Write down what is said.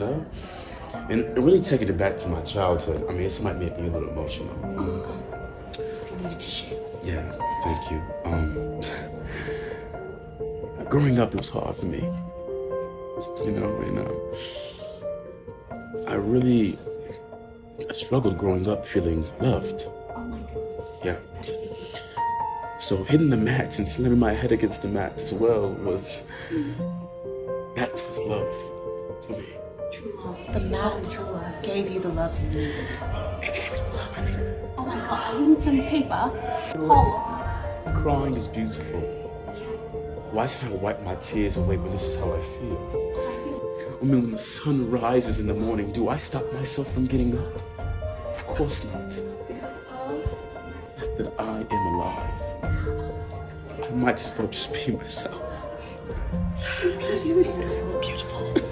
know? And really taking it back to my childhood, I mean, this might make me a little emotional. If you need a tissue. Yeah, thank you. Growing up, it was hard for me. You know, and I struggled growing up feeling loved. Oh my goodness. Yeah. That's deep. So hitting the mats and slamming my head against the mats as well that was love for me. True love. The mat True love. gave you the love you needed. It gave me the love I needed. Oh my god, I need some paper. Towel. Crying is beautiful. Why should I wipe my tears away when this is how I feel? I mean, when the sun rises in the morning, do I stop myself from getting up? Of course not. Because of the pearls? The fact that I am alive, I might as well just be myself. Beautiful. Beautiful.